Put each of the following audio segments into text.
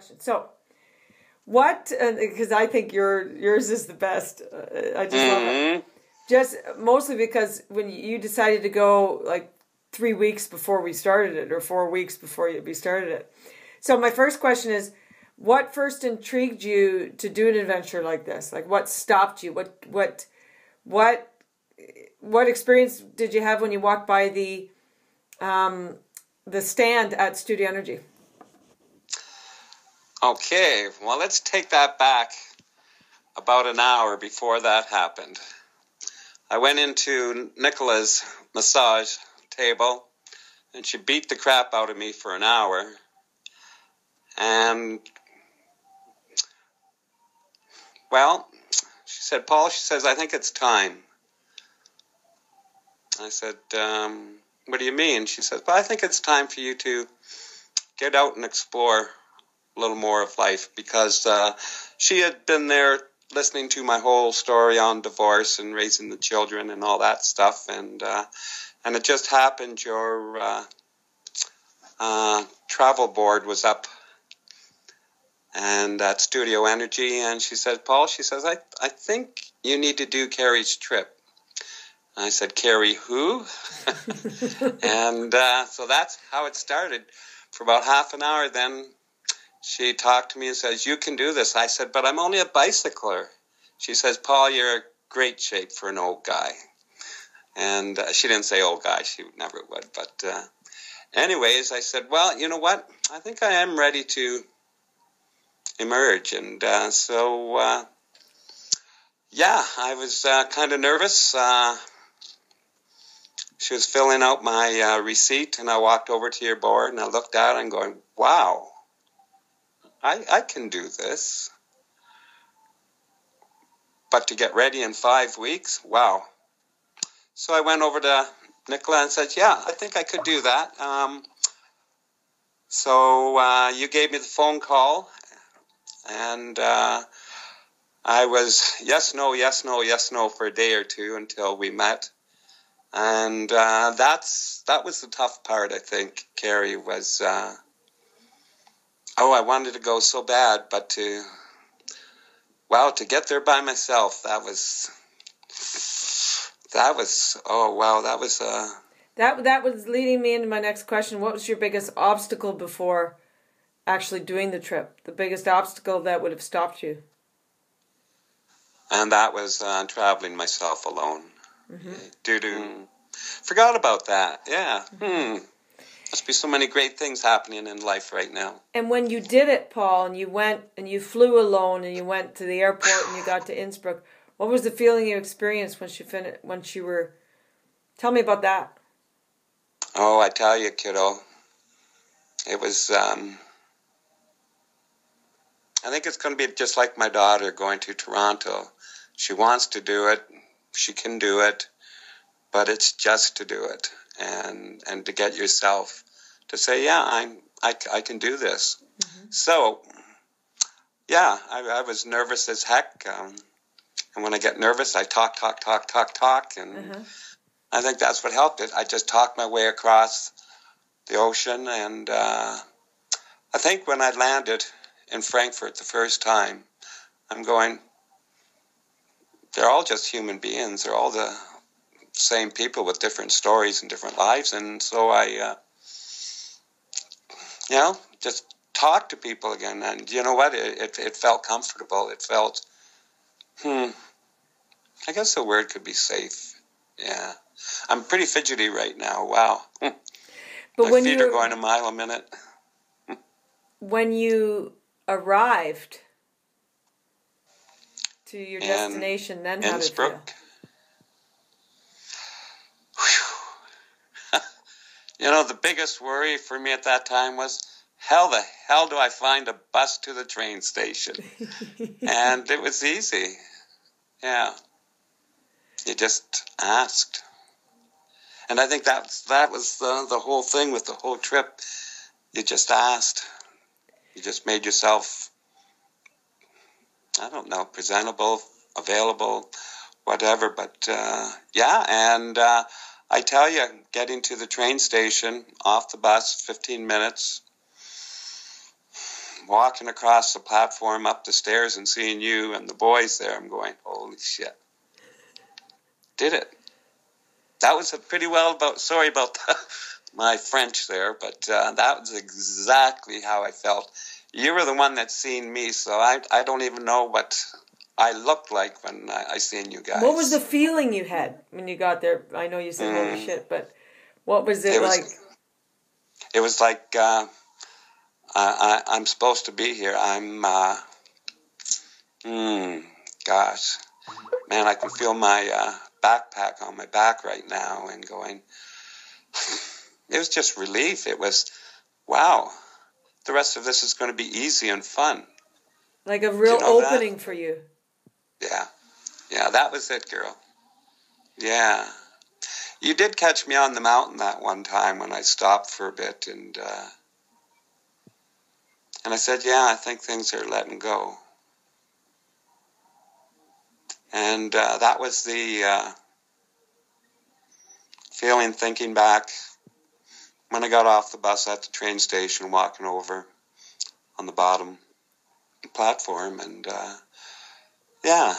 question. So, what? Because I think yours is the best. I just love it. Just mostly because when you decided to go like 3 weeks before we started it, or 4 weeks before we started it. So my first question is, what first intrigued you to do an adventure like this? Like, what stopped you? What experience did you have when you walked by the stand at Studio Energy? Okay, well, let's take that back about an hour before that happened. I went into Nicola's massage table, and she beat the crap out of me for an hour. And, well, she said, Paul, she says, I think it's time. I said, what do you mean? She said, well, I think it's time for you to get out and explore a little more of life, because she had been there listening to my whole story on divorce and raising the children and all that stuff, and it just happened your travel board was up and at Studio Energy, and she said, Paul, she says, I think you need to do Carrie's trip. And I said, Carrie who? And so that's how it started. For about half an hour then, she talked to me and says, you can do this. I said, but I'm only a bicycler. She says, Paul, you're in great shape for an old guy. And she didn't say old guy. She never would. But anyways, I said, well, you know what? I think I am ready to emerge. And so, yeah, I was kind of nervous. She was filling out my receipt, and I walked over to your board, and I looked at it and going, wow. I can do this. But to get ready in 5 weeks, wow. So I went over to Nicola and said, yeah, I think I could do that. So you gave me the phone call, and I was yes, no, yes, no, yes, no for a day or two until we met. And that was the tough part, I think, Carrie, was... I wanted to go so bad, but to get there by myself, that was, oh, wow, that was... That was leading me into my next question. What was your biggest obstacle before actually doing the trip? The biggest obstacle that would have stopped you? And that was traveling myself alone. Mm-hmm. Forgot about that, yeah. Mm-hmm. Must be so many great things happening in life right now. And when you did it, Paul, and you went and you flew alone and you went to the airport and you got to Innsbruck, what was the feeling you experienced once you were... Tell me about that. Oh, I tell you, kiddo, it was... I think it's going to be just like my daughter going to Toronto. She wants to do it. She can do it. But it's just to do it. And to get yourself to say, yeah, I can do this. Mm-hmm. So, yeah, I was nervous as heck. And when I get nervous, I talk. And I think that's what helped it. I just talked my way across the ocean. And I think when I landed in Frankfurt the first time, I'm going, they're all just human beings. They're all the same people with different stories and different lives, and so I, just talk to people again, and you know what? It felt comfortable. It felt, I guess the word could be safe. Yeah, I'm pretty fidgety right now. Wow, but my feet are going a mile a minute. When you arrived to your destination, then how did it feel? You know, the biggest worry for me at that time was, how the hell do I find a bus to the train station? And it was easy. Yeah. You just asked. And I think that was the whole thing with the whole trip. You just asked. You just made yourself, I don't know, presentable, available, whatever. But, yeah, and... I tell you, getting to the train station, off the bus, 15 minutes, walking across the platform up the stairs and seeing you and the boys there, I'm going, holy shit. Did it. That was sorry about my French there, but that was exactly how I felt. You were the one that seen me, so I don't even know what I looked like when I seen you guys. What was the feeling you had when you got there? I know you said holy shit, but what was it like? It was like I'm supposed to be here. Gosh, man, I can feel my backpack on my back right now and going. It was just relief. It was, wow, the rest of this is going to be easy and fun. Like a real opening for you. Yeah, that was it, girl. Yeah. You did catch me on the mountain that one time when I stopped for a bit, and I said, yeah, I think things are letting go. And that was the feeling, thinking back when I got off the bus at the train station, walking over on the bottom platform, and yeah,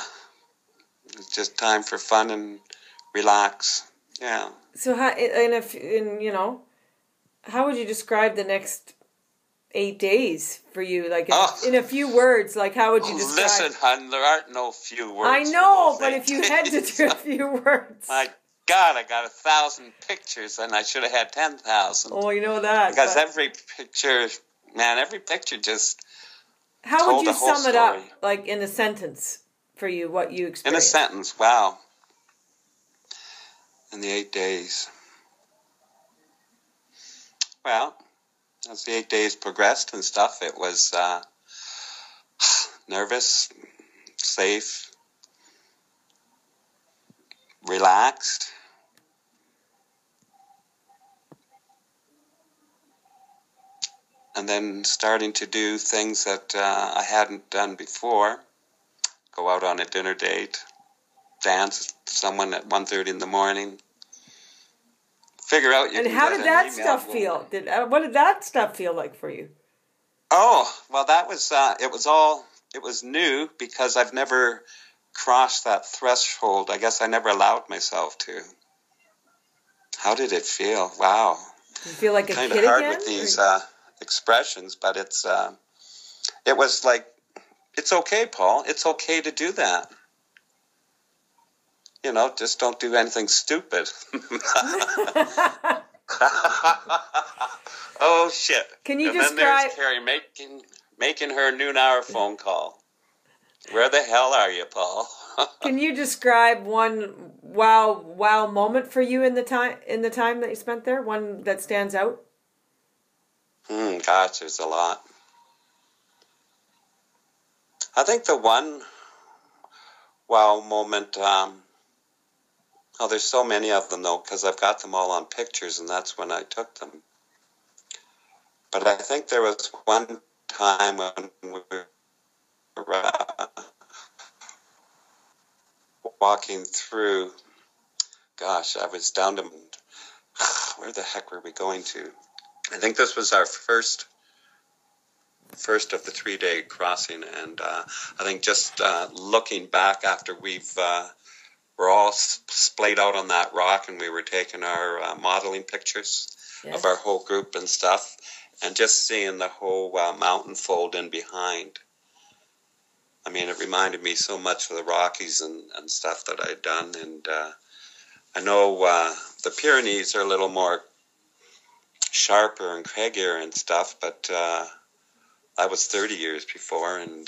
it's just time for fun and relax. Yeah. So how how would you describe the next 8 days for you? Like in a few words, like how would you describe? Listen, hon, there aren't no few words. I know, but if you had to do a few words. My God, I got 1,000 pictures, and I should have had 10,000. Oh, you know that. Because every picture just. How would you sum it up, like in a sentence, for you, what you experienced? In a sentence, wow. In the 8 days. Well, as the 8 days progressed and stuff, it was nervous, safe, relaxed. And then starting to do things that I hadn't done before. Go out on a dinner date, dance with someone at 1:30 in the morning. Figure out you. And how did that stuff feel? What did that stuff feel like for you? Oh, well, that was it was new because I've never crossed that threshold. I guess I never allowed myself to. How did it feel? Wow. Did you feel like a kid again? Kind of hard with these expressions, but it was like, it's okay, Paul. It's okay to do that. Just don't do anything stupid. Oh, shit. Can you and describe... then there's Carrie making her noon-hour phone call. Where the hell are you, Paul? Can you describe one wow moment for you in the time that you spent there? One that stands out? Gosh, there's a lot. I think the one wow moment, there's so many of them, though, because I've got them all on pictures, and that's when I took them. But I think there was one time when we were walking through, gosh, I was down to, where the heck were we going to? I think this was our first of the 3-day crossing, and I think just looking back after we're all splayed out on that rock, and we were taking our modeling pictures of our whole group and stuff, and just seeing the whole mountain fold in behind. I mean, it reminded me so much of the Rockies and stuff that I'd done, and I know the Pyrenees are a little more sharper and craggier and stuff, but I was 30 years before, and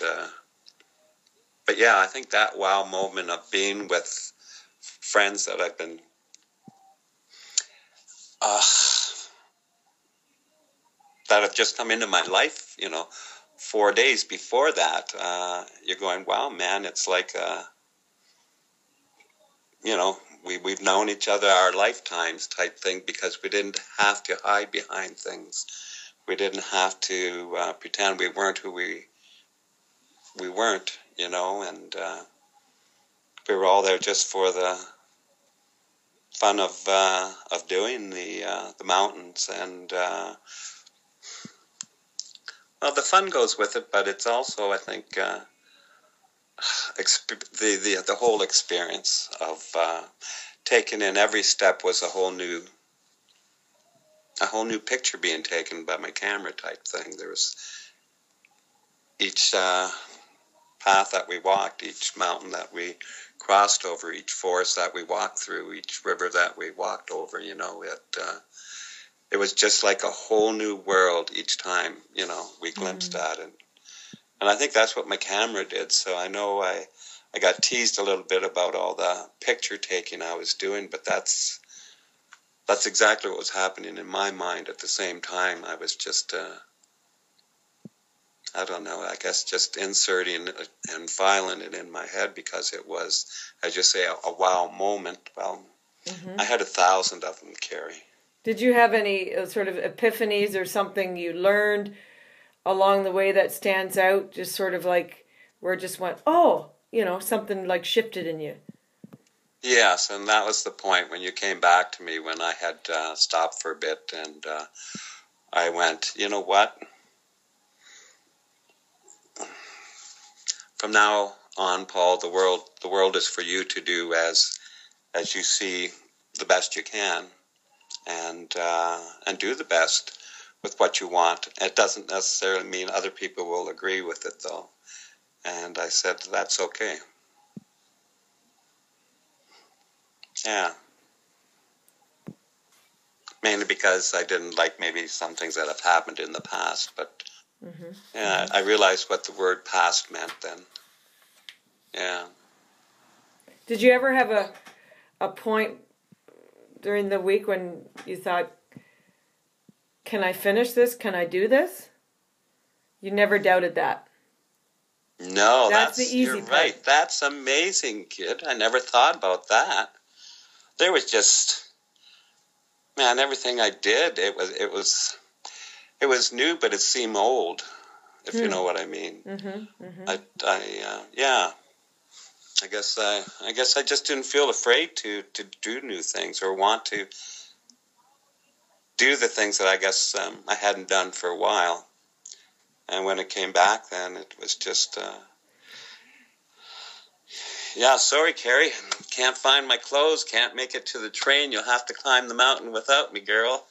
but yeah, I think that wow moment of being with friends that I've been that have just come into my life, 4 days before that, you're going, wow, man, it's like we've known each other our lifetimes type thing, because we didn't have to hide behind things. We didn't have to pretend we weren't who we weren't, and we were all there just for the fun of doing the mountains, and Well, the fun goes with it, but it's also, I think, the whole experience of taking in every step was a whole new picture being taken by my camera type thing. There was each path that we walked, each mountain that we crossed over, each forest that we walked through, each river that we walked over. It was just like a whole new world each time, we glimpsed at it. And I think that's what my camera did. So I know I got teased a little bit about all the picture taking I was doing, but that's exactly what was happening in my mind at the same time. I was just, I don't know, I guess just inserting and filing it in my head because it was, as you say, a wow moment. Well, I had 1,000 of them, Carrie. Did you have any sort of epiphanies or something you learned along the way that stands out? Just sort of like where it just went, oh, something like shifted in you. Yes, and that was the point when you came back to me when I had stopped for a bit, and I went, you know what? From now on, Paul, the world is for you to do as you see the best you can. And do the best with what you want. It doesn't necessarily mean other people will agree with it, though. And I said, that's okay. Yeah. Mainly because I didn't like maybe some things that have happened in the past, but yeah, I realized what the word past meant then. Yeah. Did you ever have a point during the week when you thought, can I finish this? Can I do this? You never doubted that. No, that's the easy you're part. Right. That's amazing, kid. I never thought about that. There was just, man, everything I did, it was new, but it seemed old, if you know what I mean. Yeah. I guess I just didn't feel afraid to do new things or want to do the things that I guess I hadn't done for a while. And when it came back, then it was just, yeah, sorry, Carrie, can't find my clothes, can't make it to the train. You'll have to climb the mountain without me, girl.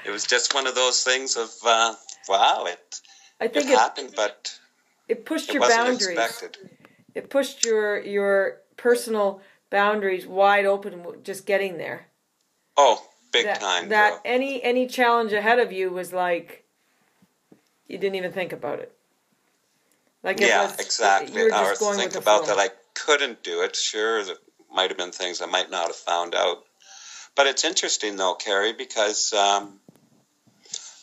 It was just one of those things of, wow, it happened, but it pushed your wasn't boundaries. Expected. It pushed your personal boundaries wide open just getting there. Oh, big time. That any challenge ahead of you was like you didn't even think about it. Like exactly. You were just or going think with the about flow. that I couldn't do it. Sure, there might have been things I might not have found out. But it's interesting though, Carrie, because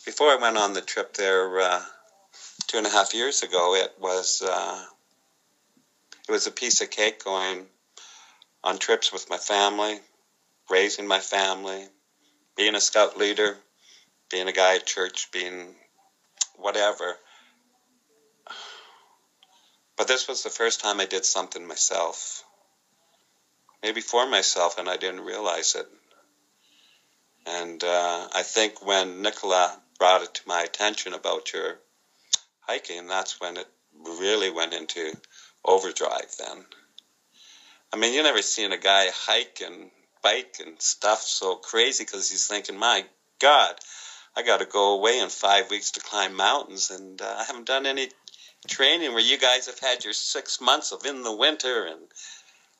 before I went on the trip there 2.5 years ago, it was a piece of cake going on trips with my family, raising my family, being a scout leader, being a guy at church, being whatever. But this was the first time I did something myself. Maybe for myself, and I didn't realize it. And I think when Nicola brought it to my attention about your hiking, that's when it really went into overdrive then. I mean, you never seen a guy hike and bike and stuff so crazy because he's thinking, my God, I got to go away in 5 weeks to climb mountains, and I haven't done any training where you guys have had your 6 months of in the winter and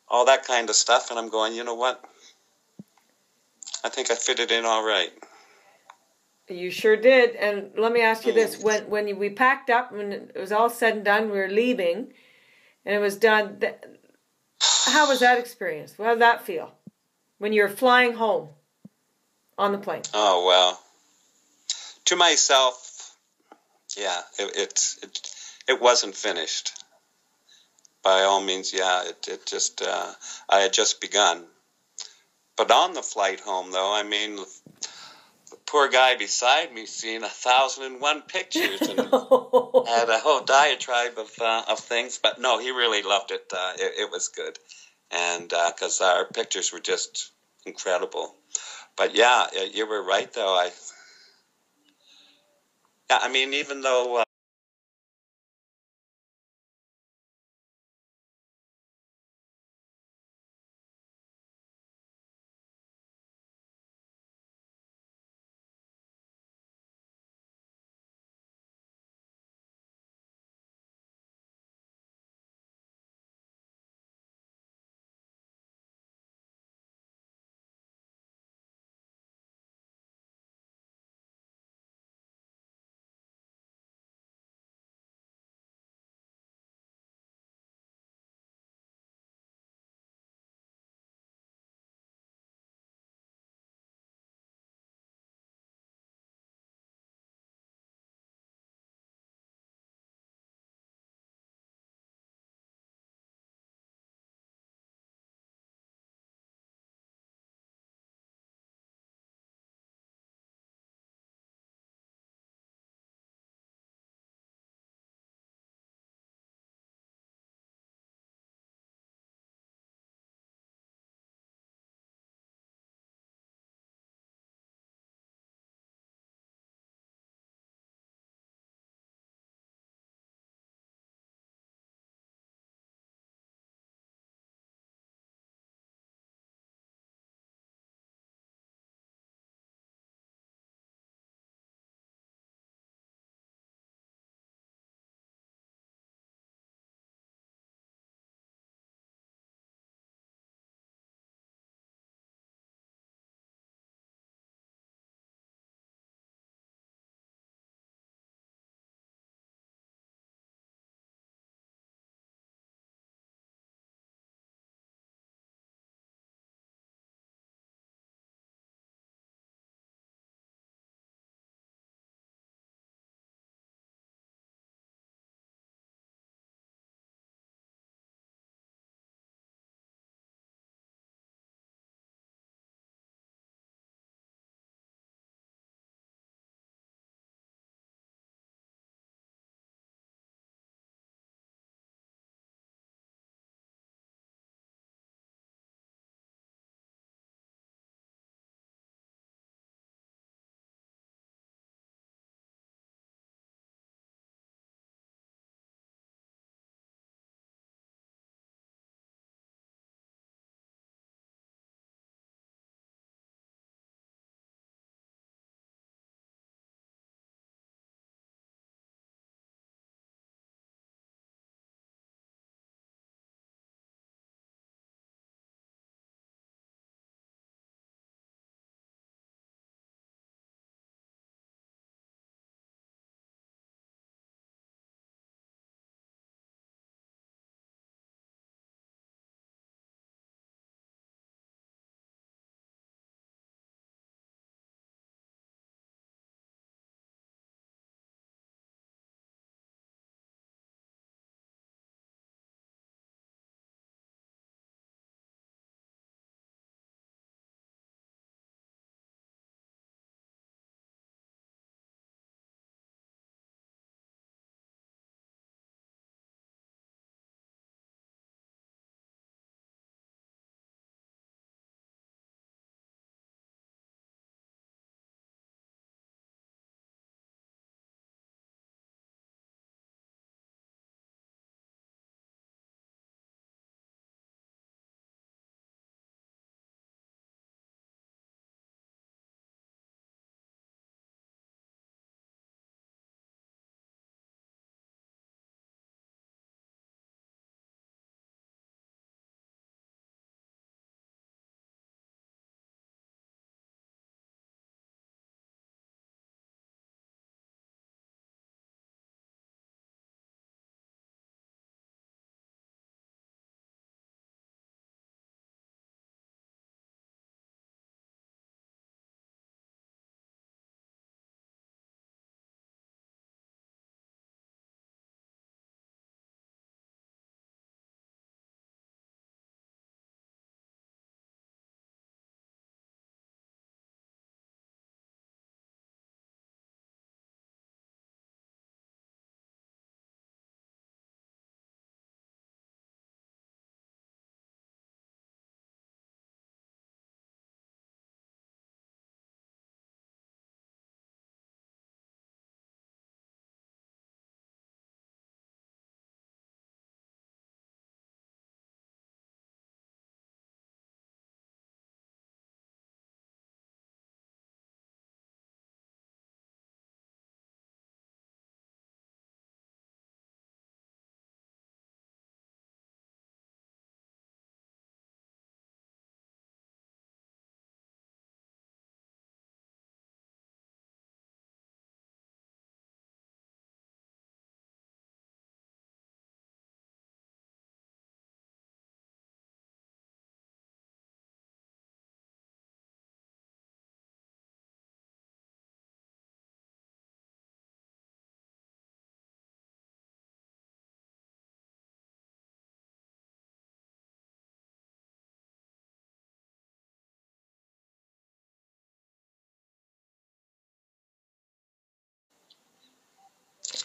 all that kind of stuff. And I'm going, you know what? I think I fit it in all right. You sure did. And let me ask you this. When we packed up, when it was all said and done, we were leaving, and it was done, how was that experience? How did that feel when you were flying home on the plane? Oh, well, to myself, yeah, it wasn't finished. By all means, yeah, it just, I had just begun. But on the flight home, though, I mean, the poor guy beside me seeing 1,001 pictures and had a whole diatribe of things. But no, he really loved it. It was good. And because our pictures were just incredible. But yeah, you were right, though. I mean, even though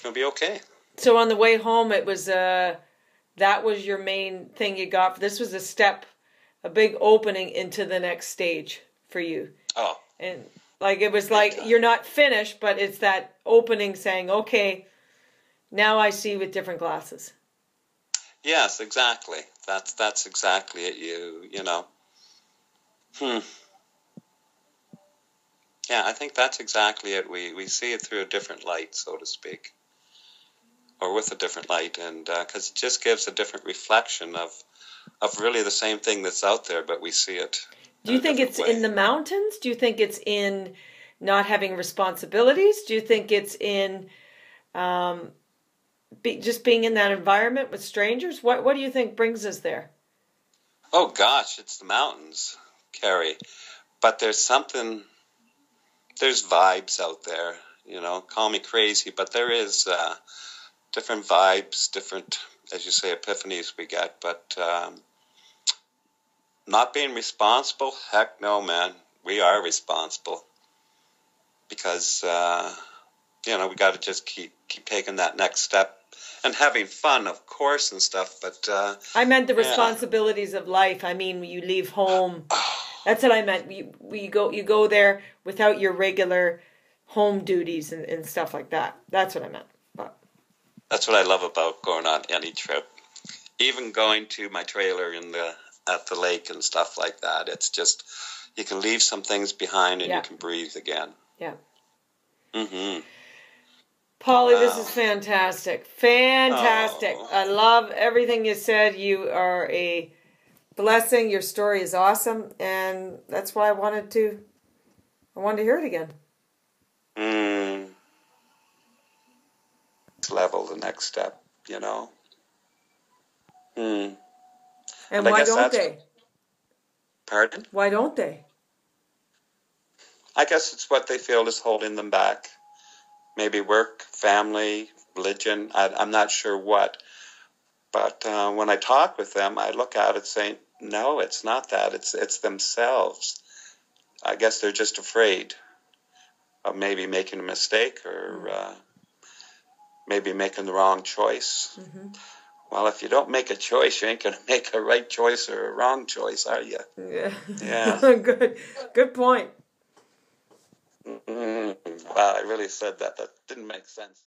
going to be okay. So on the way home, it was that was your main thing you got. This was a step, a big opening into the next stage for you. Oh. And like it was like you're not finished, but it's that opening saying, okay, now I see with different glasses. Yes, exactly. That's exactly it. You know. Yeah, I think that's exactly it. We see it through a different light, so to speak, or with a different light, and because it just gives a different reflection of really the same thing that's out there, but we see it. Do you think it's in the mountains? Do you think it's in not having responsibilities? Do you think it's in just being in that environment with strangers? What do you think brings us there? Oh gosh, it's the mountains, Carrie. But there's vibes out there. You know, call me crazy, but there is different vibes, different, as you say, epiphanies we get. But not being responsible, heck no, man. We are responsible because you know, we got to just keep taking that next step and having fun, of course, and stuff. But I meant the responsibilities of life. I mean, you leave home. That's what I meant. You go there without your regular home duties and stuff like that. That's what I meant. But that's what I love about going on any trip. Even going to my trailer at the lake and stuff like that. It's just, you can leave some things behind and you can breathe again. Yeah. Mm-hmm. Polly, this is fantastic. Fantastic. Oh. I love everything you said. You are a blessing. Your story is awesome. And that's why I wanted to hear it again. Level, the next step, you know. And why don't they? Pardon? Why don't they? I guess it's what they feel is holding them back. Maybe work, family, religion. I'm not sure what. But when I talk with them, I look at it saying, no, it's not that. It's themselves. I guess they're just afraid of maybe making a mistake or maybe making the wrong choice. Mm-hmm. Well, if you don't make a choice, you ain't going to make a right choice or a wrong choice, are you? Yeah. Good point. Mm-hmm. Wow, I really said that. That didn't make sense.